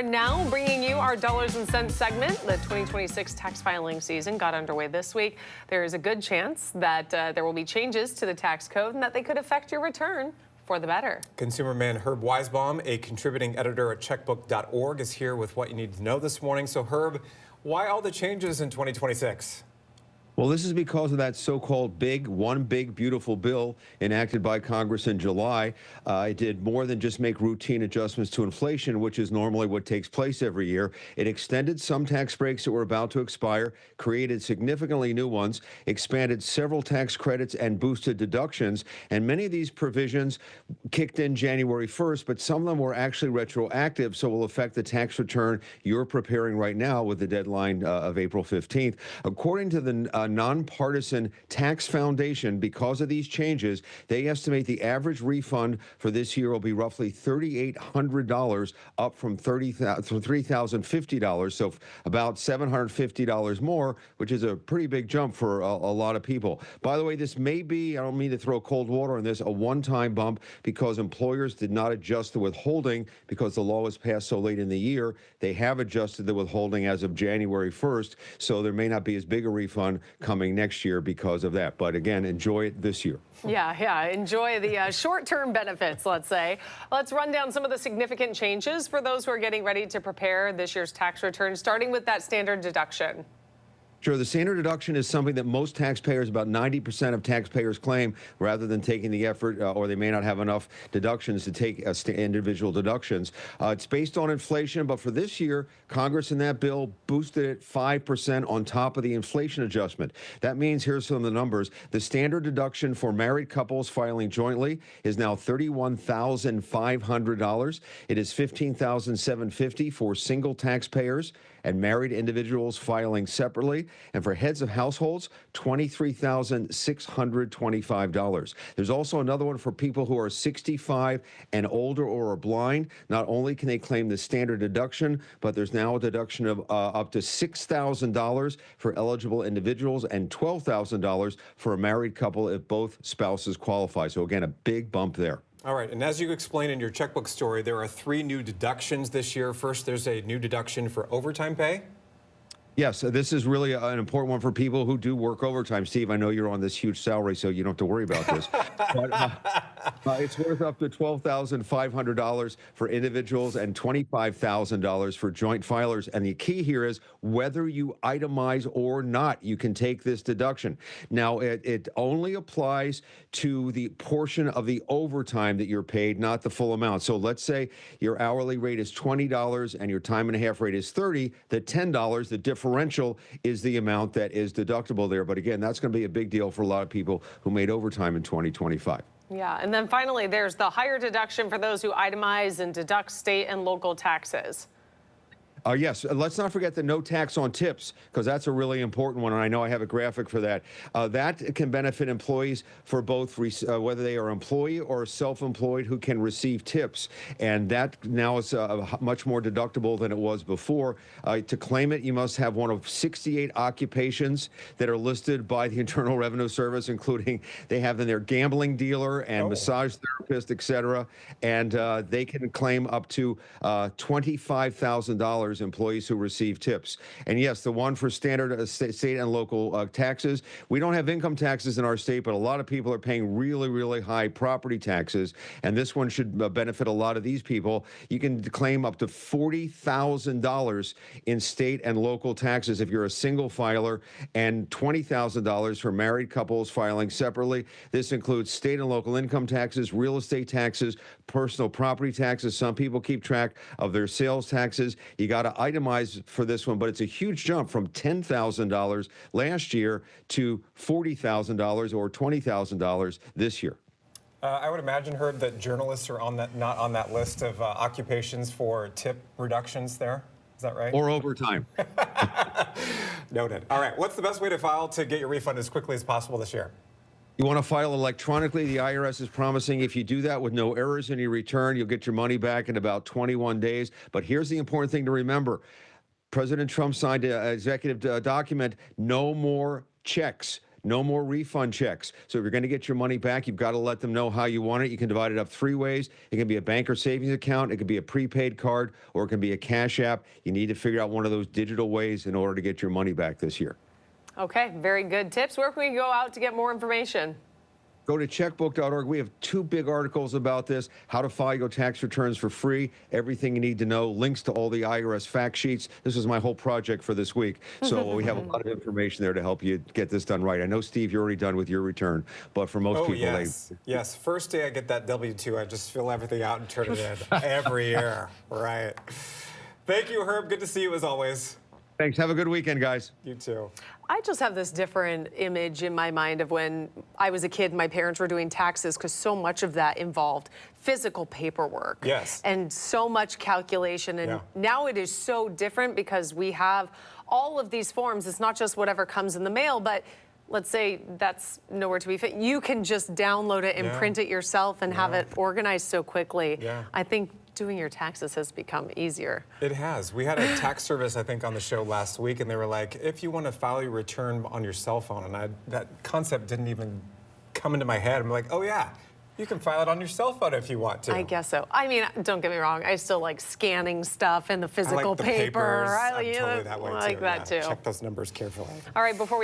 Now bringing you our dollars and cents segment. The 2026 tax filing season got underway this week. There is a good chance that there will be changes to the tax code and that they could affect your return for the better. ConsumerMan Herb Weisbaum, a contributing editor at checkbook.org, is here with what you need to know this morning. So Herb, why all the changes in 2026? Well, this is because of that so-called one big beautiful bill enacted by Congress in July. It did more than just make routine adjustments to inflation, which is normally what takes place every year. It extended some tax breaks that were about to expire, created significantly new ones, expanded several tax credits, and boosted deductions. And many of these provisions kicked in January 1st, but some of them were actually retroactive, so will affect the tax return you're preparing right now with the deadline of April 15th. According to the Nonpartisan Tax Foundation, because of these changes, they estimate the average refund for this year will be roughly $3,800, up from $3,050, so about $750 more, which is a pretty big jump for a lot of people. By the way, this may be, I don't mean to throw cold water on this, a one-time bump because employers did not adjust the withholding because the law was passed so late in the year. They have adjusted the withholding as of January 1st, so there may not be as big a refund coming next year because of that. But again, enjoy it this year. Yeah, enjoy the short-term benefits, let's say. Let's run down some of the significant changes for those who are getting ready to prepare this year's tax return, starting with that standard deduction. Sure, the standard deduction is something that most taxpayers, about 90% of taxpayers, claim rather than taking the effort, or they may not have enough deductions to take individual deductions. It's based on inflation, but for this year, Congress in that bill boosted it 5% on top of the inflation adjustment. That means, here's some of the numbers. The standard deduction for married couples filing jointly is now $31,500. It is $15,750 for single taxpayers and married individuals filing separately. And for heads of households, $23,625. There's also another one for people who are 65 and older or are blind. Not only can they claim the standard deduction, but there's now a deduction of up to $6,000 for eligible individuals and $12,000 for a married couple if both spouses qualify. So again, a big bump there. All right, and as you explained in your checkbook story, there are 3 new deductions this year. First, there's a new deduction for overtime pay. Yes, this is really an important one for people who do work overtime. Steve, I know you're on this huge salary, so you don't have to worry about this. But it's worth up to $12,500 for individuals and $25,000 for joint filers. And the key here is whether you itemize or not, you can take this deduction. Now, it only applies to the portion of the overtime that you're paid, not the full amount. So let's say your hourly rate is $20 and your time and a half rate is $30. The $10, the differential is the amount that is deductible there. But again, that's going to be a big deal for a lot of people who made overtime in 2025. Yeah, and then finally, there's the higher deduction for those who itemize and deduct state and local taxes. Yes, let's not forget the no tax on tips, because that's a really important one, and I know I have a graphic for that. That can benefit employees for both, whether they are employee or self-employed who can receive tips, and that now is much more deductible than it was before. To claim it, you must have one of 68 occupations that are listed by the Internal Revenue Service, including they have in their gambling dealer and massage therapist, etc., and they can claim up to $25,000 employees who receive tips. And yes, the one for standard state and local taxes. We don't have income taxes in our state, but a lot of people are paying really, really high property taxes. And this one should benefit a lot of these people. You can claim up to $40,000 in state and local taxes if you're a single filer, and $20,000 for married couples filing separately. This includes state and local income taxes, real estate taxes, personal property taxes. Some people keep track of their sales taxes. You got to itemize for this one, but it's a huge jump from $10,000 last year to $40,000 or $20,000 this year. I would imagine, Herb, that journalists are not on that list of occupations for tip reductions there. Is that right? Or overtime. Noted. All right. What's the best way to file to get your refund as quickly as possible this year? You want to file electronically. The IRS is promising if you do that with no errors in your return, you'll get your money back in about 21 days. But here's the important thing to remember. President Trump signed an executive document, no more checks. no more refund checks. So if you're going to get your money back, you've got to let them know how you want it. You can divide it up 3 ways. It can be a bank or savings account, it can be a prepaid card, or it can be a cash app. You need to figure out one of those digital ways in order to get your money back this year. Okay, very good tips. Where can we go out to get more information? Go to checkbook.org. We have 2 big articles about this, how to file your tax returns for free, everything you need to know, links to all the IRS fact sheets. This was my whole project for this week. So we have a lot of information there to help you get this done right. I know, Steve, you're already done with your return, but for most people, yes. First day I get that W-2, I just fill everything out and turn it in every year. Right. Thank you, Herb. Good to see you as always. Thanks. Have a good weekend, guys. You too. I just have this different image in my mind of when I was a kid and my parents were doing taxes, because so much of that involved physical paperwork. Yes. And so much calculation. And now it is so different because we have all of these forms. It's not just whatever comes in the mail, but let's say that's nowhere to be found. You can just download it and print it yourself and have it organized so quickly. I think doing your taxes has become easier. It has. We had a tax service, I think, on the show last week, and they were like, if you want to file your return on your cell phone, and that concept didn't even come into my head. I'm like, oh yeah, you can file it on your cell phone if you want to. I guess so. I mean, don't get me wrong, I still like scanning stuff and the physical I like the paper. Papers. I'm totally that way I like too. that too. Check those numbers carefully. All right, before we